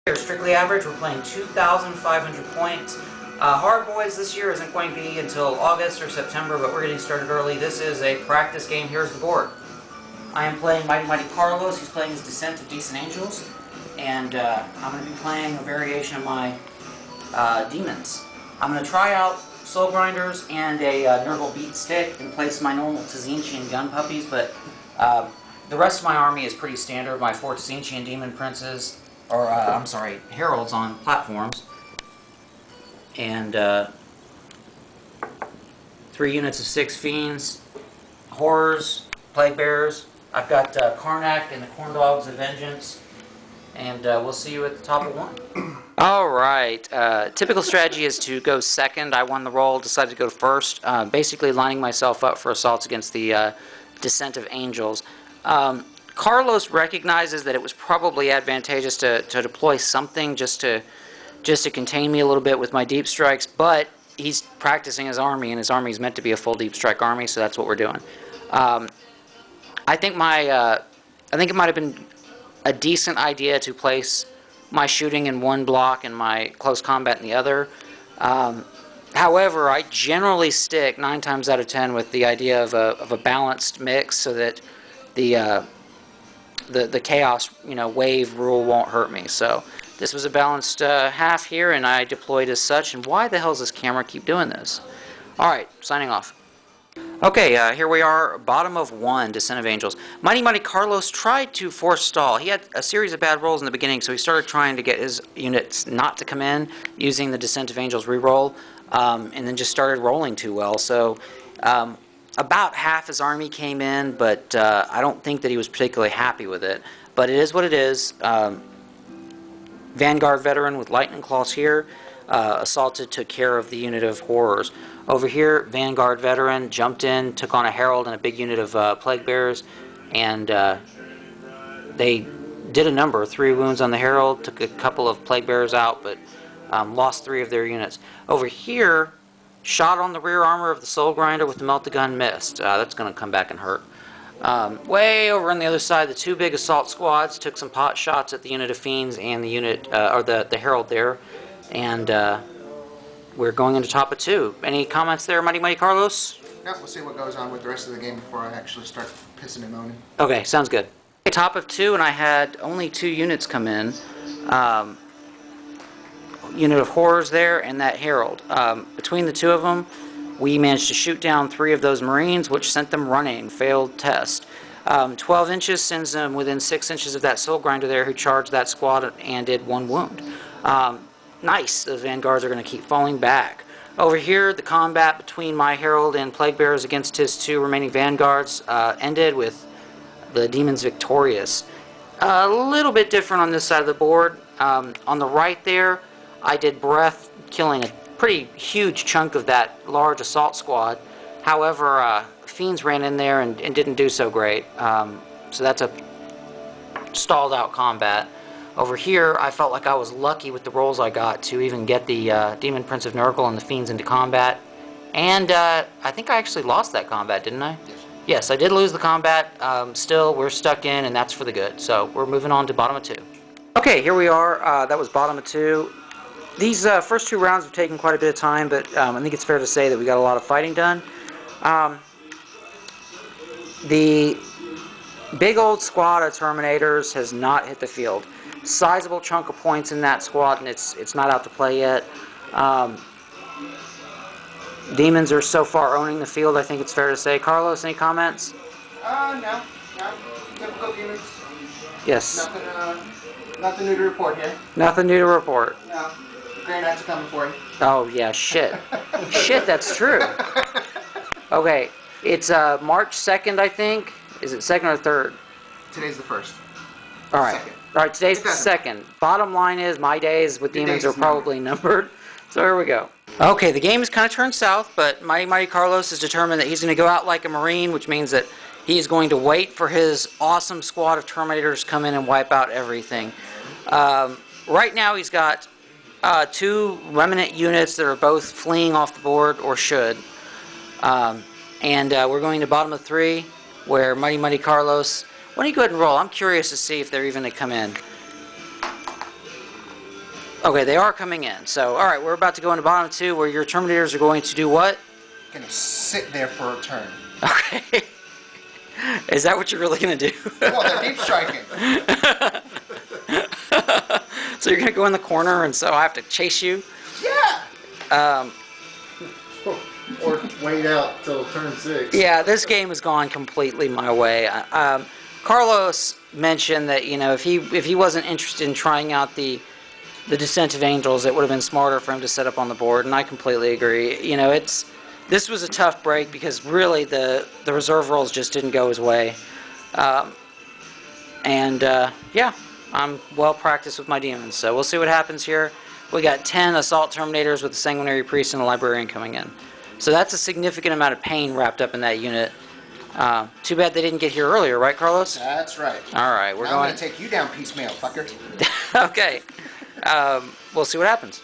We're strictly average. We're playing 2,500 points. Hard Boyz this year isn't going to be until August or September, but we're getting started early. This is a practice game. Here's the board. I am playing Mighty Carlos. He's playing his Descent of Decent Angels. And I'm going to be playing a variation of my Demons. I'm going to try out Soul Grinders and a Nurgle Beat Stick in place of my normal Tzeentchian Gun Puppies, but the rest of my army is pretty standard. My 4 Tzeentchian Demon Princes, or I'm sorry, Heralds on platforms, and 3 units of 6 Fiends, Horrors, Plague Bearers. I've got Karnak and the Corn Dogs of Vengeance, and we'll see you at the top of 1. Alright, typical strategy is to go second. I won the roll, decided to go first, basically lining myself up for assaults against the Descent of Angels. Carlos recognizes that it was probably advantageous to deploy something just to contain me a little bit with my deep strikes, but he's practicing his army, and his army is meant to be a full deep strike army, so that's what we're doing. I think it might have been a decent idea to place my shooting in one block and my close combat in the other. However, I generally stick 9 times out of 10 with the idea of a balanced mix, so that the chaos, wave rule won't hurt me. So this was a balanced half here, and I deployed as such. And why the hell does this camera keep doing this? All right, signing off. Okay, here we are, bottom of 1, Descent of Angels. Mighty Carlos tried to force stall. He had a series of bad rolls in the beginning, so he started trying to get his units not to come in using the Descent of Angels reroll, and then just started rolling too well. So about half his army came in, but I don't think that he was particularly happy with it. But it is what it is. Vanguard Veteran with Lightning Claws here. Assaulted, took care of the unit of Horrors. Over here, Vanguard Veteran jumped in, took on a Herald and a big unit of Plague Bearers, and they did a number, 3 wounds on the Herald, took a couple of Plague Bearers out, but lost 3 of their units. Over here, shot on the rear armor of the Soul Grinder with the Melt-A-Gun, missed. That's going to come back and hurt. Way over on the other side, the 2 big assault squads took some pot shots at the unit of Fiends and the unit, or the Herald there, and we're going into top of 2. Any comments there, Mighty Carlos? Yeah, we'll see what goes on with the rest of the game before I actually start pissing and moaning. Okay, sounds good. Top of 2, and I had only 2 units come in. Unit of Horrors there and that Herald. Between the 2 of them, we managed to shoot down 3 of those Marines, which sent them running. Failed test. 12 inches sends them within 6 inches of that Soul Grinder there, who charged that squad and did 1 wound. Nice. Those Vanguards are going to keep falling back. Over here, the combat between my Herald and Plague Bearers against his 2 remaining Vanguards ended with the Demons victorious. A little bit different on this side of the board. On the right there, I did Breath, killing a pretty huge chunk of that large assault squad. However, Fiends ran in there and didn't do so great. So that's a stalled out combat. Over here, I felt like I was lucky with the rolls I got to even get the Demon Prince of Nurgle and the Fiends into combat. And I think I actually lost that combat, didn't I? Yes. Yes, I did lose the combat. Still, we're stuck in, and that's for the good. So we're moving on to bottom of 2. Okay, here we are. That was bottom of 2. These first 2 rounds have taken quite a bit of time, but I think it's fair to say that we got a lot of fighting done. The big old squad of Terminators has not hit the field. Sizable chunk of points in that squad, and it's not out to play yet. Demons are so far owning the field, I think it's fair to say. Carlos, any comments? No. Typical Demons. Yes. Nothing new to report here. Nothing new to report. No. Grey Knights are coming for you. Oh, yeah, shit. Shit, that's true. Okay, it's March 2nd, I think. Is it 2nd or 3rd? Today's the 1st. All right. 2nd. All right, today's the 2nd. Bottom line is my days with Demons are probably numbered. So here we go. Okay, the game has kind of turned south, but Mighty Carlos is determined that he's going to go out like a Marine, which means that he's going to wait for his awesome squad of Terminators to come in and wipe out everything. Right now he's got 2 remnant units that are both fleeing off the board, or should. And we're going to bottom of 3, where Mighty Carlos Why don't you go ahead and roll? I'm curious to see if they're even going to come in. Okay, they are coming in. So, all right, we're about to go into bottom 2, where your Terminators are going to do what? Gonna sit there for a turn. Okay. Is that what you're really gonna do? Well, they're deep striking. So you're gonna go in the corner, and so I have to chase you? Yeah. Or wait out till turn 6. Yeah, this game has gone completely my way. Carlos mentioned that if he wasn't interested in trying out the Descent of Angels, it would have been smarter for him to set up on the board, and I completely agree. This was a tough break because really the reserve rolls just didn't go his way. Yeah, I'm well practiced with my demons, so we'll see what happens here. We got 10 Assault Terminators with a Sanguinary Priest and a Librarian coming in. So that's a significant amount of pain wrapped up in that unit. Too bad they didn't get here earlier, right, Carlos? That's right. All right, we're going. I'm gonna take you down piecemeal, fucker. Okay. We'll see what happens.